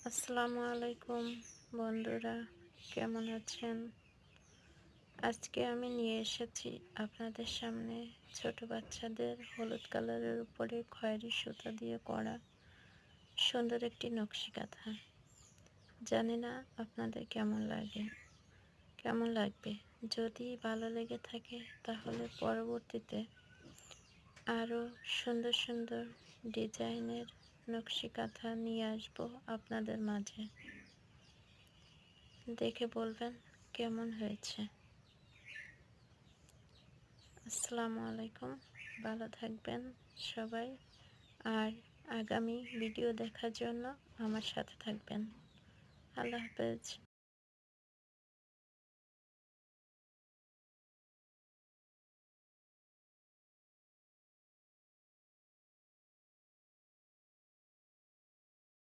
আসসালামু আলাইকুম বন্ধুরা, কেমন আছেন? আজকে আমি নিয়ে এসেছি আপনাদের সামনে ছোট বাচ্চাদের হলুদ কালারের উপরে খয়েরি সুতা দিয়ে করা সুন্দর একটি নকশি কাঁথা। জানি না আপনাদের কেমন লাগবে। যদি ভালো লেগে থাকে তাহলে পরবর্তীতে আরও সুন্দর সুন্দর ডিজাইনের নকশি কাঁথা নিয়ে আসবো আপনাদের মাঝে। দেখে বলবেন কেমন হয়েছে। আসসালামু আলাইকুম, ভালো থাকবেন সবাই। আর আগামী ভিডিও দেখার জন্য আমার সাথে থাকবেন। আল্লাহ হাফেজ।